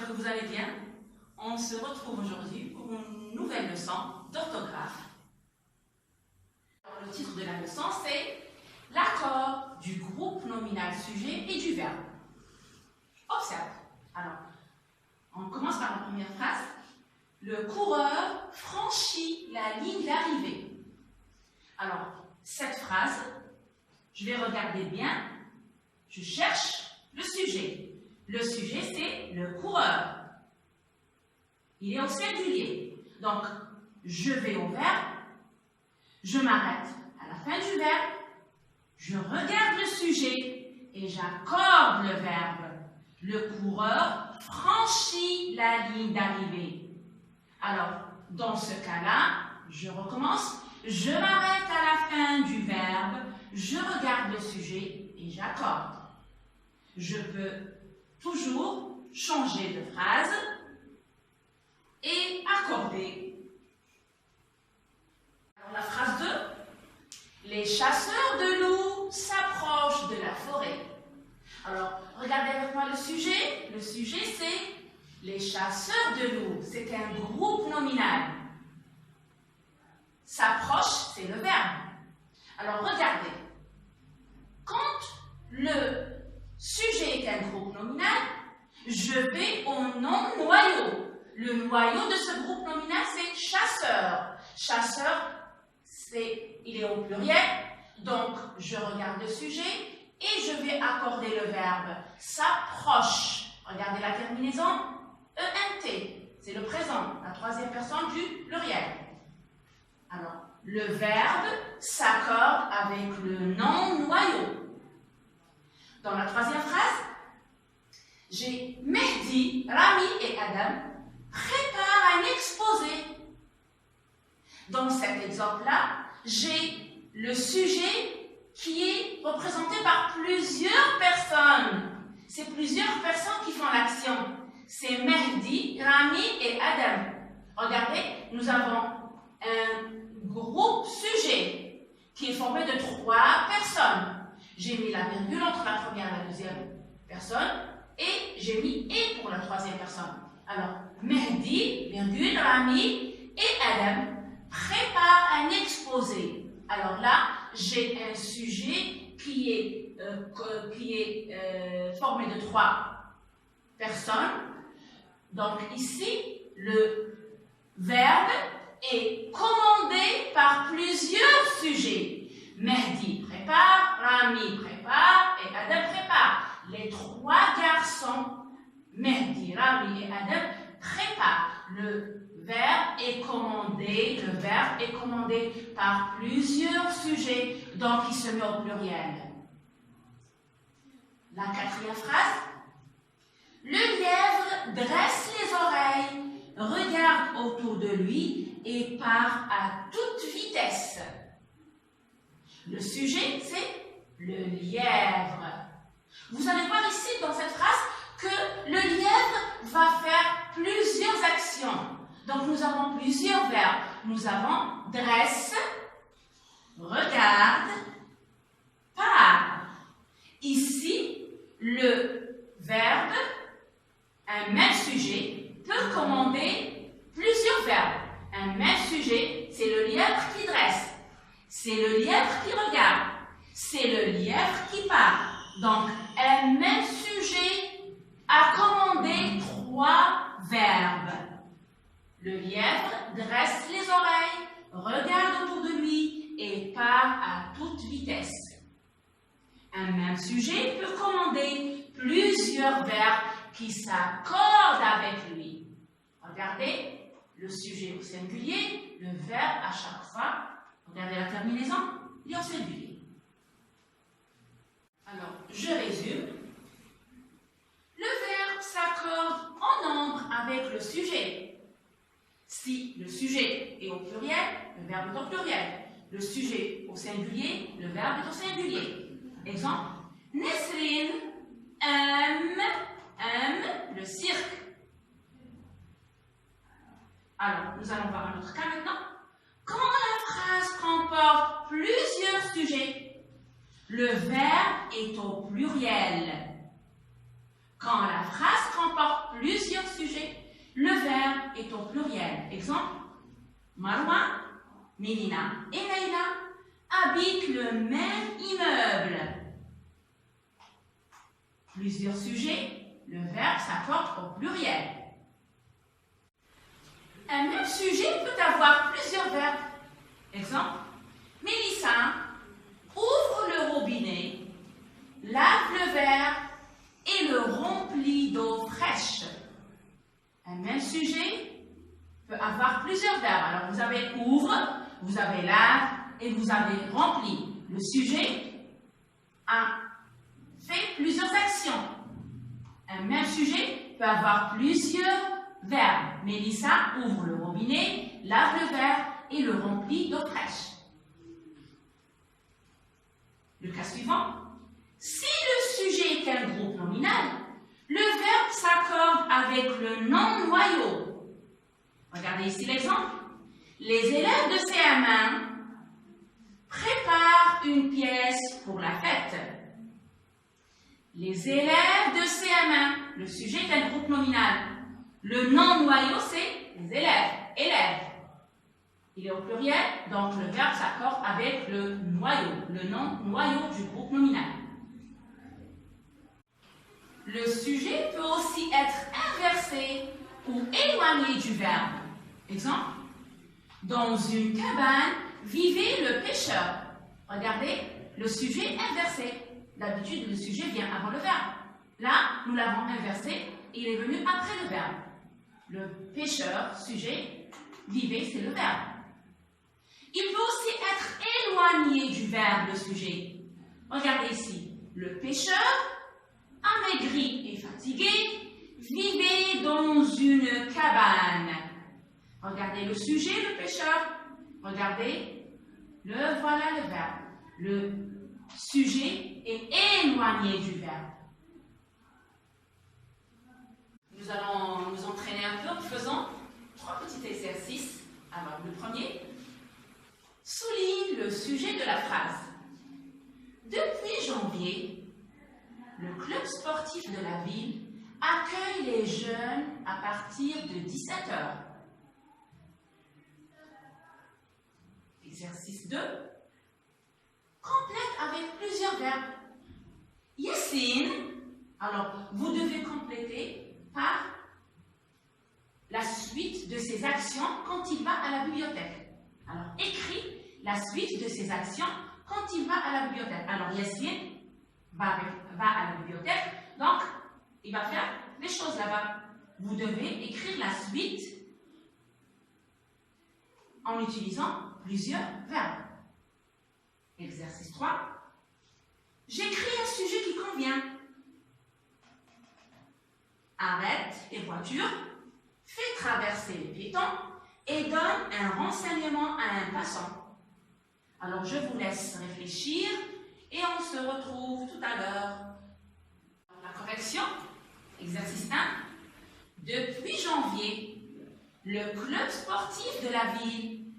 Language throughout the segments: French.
j'espère que vous allez bien. On se retrouve aujourd'hui pour une nouvelle leçon d'orthographe. Le titre de la leçon, c'est l'accord du groupe nominal sujet et du verbe. Observe. Alors, on commence par la première phrase. Le coureur franchit la ligne d'arrivée. Alors, cette phrase, je vais regarder bien. Je cherche le sujet. Le sujet, c'est le coureur. Il est au singulier. Donc, je vais au verbe. Je m'arrête à la fin du verbe. Je regarde le sujet et j'accorde le verbe. Le coureur franchit la ligne d'arrivée. Alors, dans ce cas-là, je recommence. Je m'arrête à la fin du verbe. Je regarde le sujet et j'accorde. Je peux toujours changer de phrase et accorder. Alors, la phrase 2. Les chasseurs de loups s'approchent de la forêt. Alors, regardez avec moi le sujet. Le sujet, c'est les chasseurs de loups. C'est un groupe nominal. S'approche, c'est le verbe. Alors, regardez. Quand le sujet est un groupe nominal, je vais au nom noyau. Le noyau de ce groupe nominal, c'est chasseur. Chasseur, il est au pluriel. Donc, je regarde le sujet et je vais accorder le verbe s'approche. Regardez la terminaison. ENT, c'est le présent, la troisième personne du pluriel. Alors, le verbe s'accorde avec le nom noyau. Dans la troisième phrase, j'ai Mehdi, Rami et Adam préparent un exposé. Dans cet exemple-là, j'ai le sujet qui est représenté par plusieurs personnes. C'est plusieurs personnes qui font l'action. C'est Mehdi, Rami et Adam. Regardez, nous avons un groupe sujet qui est formé de 3 personnes. J'ai mis la virgule entre la première et la deuxième personne et j'ai mis et pour la troisième personne. Alors, Mehdi, virgule, Rami et Adam préparent un exposé. Alors là, j'ai un sujet qui est formé de 3 personnes. Donc ici, le verbe est commandé par plusieurs sujets. Mehdi prépare, Rami prépare et Adam prépare. Les 3 garçons, Mehdi, Rami et Adam, préparent. Le verbe est commandé par plusieurs sujets, donc il se met au pluriel. La 4e phrase. Le lièvre dresse les oreilles, regarde autour de lui et part à toute vitesse. Le sujet, c'est le lièvre. Vous allez voir ici, dans cette phrase, que le lièvre va faire plusieurs actions. Donc, nous avons plusieurs verbes. Nous avons dresse, regarde, part. Ici, le verbe, un même sujet, peut commander plusieurs verbes. Un même sujet, c'est le lièvre qui dresse. C'est le lièvre qui regarde. C'est le lièvre qui part. Donc, un même sujet a commandé 3 verbes. Le lièvre dresse les oreilles, regarde autour de lui et part à toute vitesse. Un même sujet peut commander plusieurs verbes qui s'accordent avec lui. Regardez, le sujet au singulier, le verbe à chaque fois. Regardez la terminaison, il est au singulier. Alors, je résume. Le verbe s'accorde en nombre avec le sujet. Si le sujet est au pluriel, le verbe est au pluriel. Le sujet au singulier, le verbe est au singulier. Exemple, Nesrine aime le cirque. Alors, nous allons voir un autre cas maintenant. Quand la phrase comporte plusieurs sujets, le verbe est au pluriel. Quand la phrase comporte plusieurs sujets, le verbe est au pluriel. Exemple, Marwa, Mélina et Leïla habitent le même immeuble. Plusieurs sujets, le verbe s'apporte au pluriel. Un même sujet peut avoir plusieurs verbes. Exemple, Mélissa ouvre le robinet, lave le verre et le remplit d'eau fraîche. Un même sujet peut avoir plusieurs verbes. Alors vous avez ouvre, vous avez lave et vous avez rempli. Le sujet a fait plusieurs actions. Un même sujet peut avoir plusieurs verbes. Mélissa ouvre le robinet, lave le verre et le remplit d'eau fraîche. Le cas suivant. Si le sujet est un groupe nominal, le verbe s'accorde avec le nom noyau. Regardez ici l'exemple. Les élèves de CM1 préparent une pièce pour la fête. Les élèves de CM1, le sujet est un groupe nominal. Le nom noyau, c'est les élèves, élèves. Il est au pluriel, donc le verbe s'accorde avec le noyau, le nom noyau du groupe nominal. Le sujet peut aussi être inversé ou éloigné du verbe. Exemple, dans une cabane vivait le pêcheur. Regardez, le sujet inversé. D'habitude, le sujet vient avant le verbe. Là, nous l'avons inversé et il est venu après le verbe. Le pêcheur, sujet, vivait, c'est le verbe. Il peut aussi être éloigné du verbe, le sujet. Regardez ici. Le pêcheur, amaigri et fatigué, vivait dans une cabane. Regardez le sujet, le pêcheur. Regardez, voilà le verbe. Le sujet est éloigné du verbe. Nous allons nous entraîner un peu en faisant 3 petits exercices. Alors, le premier, souligne le sujet de la phrase. Depuis janvier, le club sportif de la ville accueille les jeunes à partir de 17 h. Exercice 2. Complète avec plusieurs verbes. Yassine, alors vous devez compléter par la suite de ses actions quand il va à la bibliothèque. Alors écris la suite de ses actions quand il va à la bibliothèque. Alors Yassine va à la bibliothèque, donc il va faire les choses là-bas. Vous devez écrire la suite en utilisant plusieurs verbes. Exercice 3. J'écris un sujet qui convient. Arrête les voitures, fais traverser les piétons et donne un renseignement à un passant. Alors je vous laisse réfléchir et on se retrouve tout à l'heure. La correction, exercice 1. Depuis janvier, le club sportif de la ville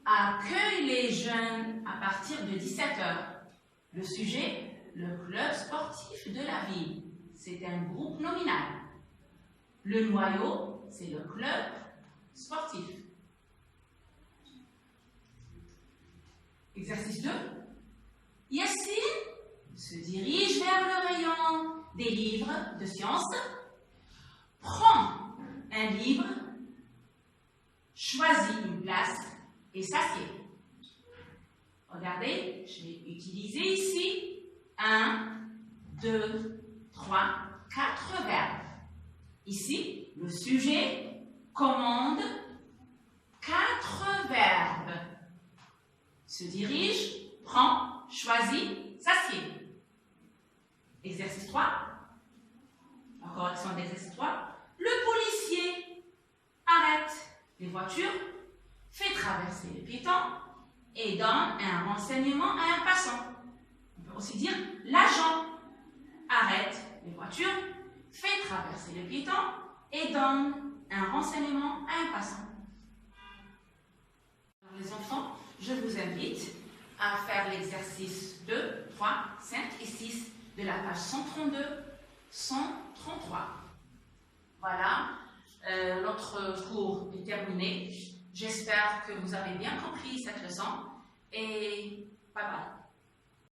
accueille les jeunes à partir de 17 h. Le sujet, le club sportif de la ville. C'est un groupe nominal. Le noyau, c'est le club sportif. Exercice 2. Yassine se dirige vers le rayon des livres de sciences, prend un livre, choisit une place et s'assied. Regardez, je vais utiliser ici 1, 2, 3, 4 verbes. Ici, le sujet commande 4 verbes. Se dirige, prend, choisit, s'assied. Exercice 3. La correction de l'exercice 3. Le policier arrête les voitures, fait traverser les piétons et donne un renseignement à un passant. On peut aussi dire l'agent arrête les voitures, fait traverser les piétons et donne un renseignement à un passant. Alors, les enfants, je vous invite à faire l'exercice 2, 3, 5 et 6 de la page 132, 133. Voilà, notre cours est terminé. J'espère que vous avez bien compris cette leçon et bye bye.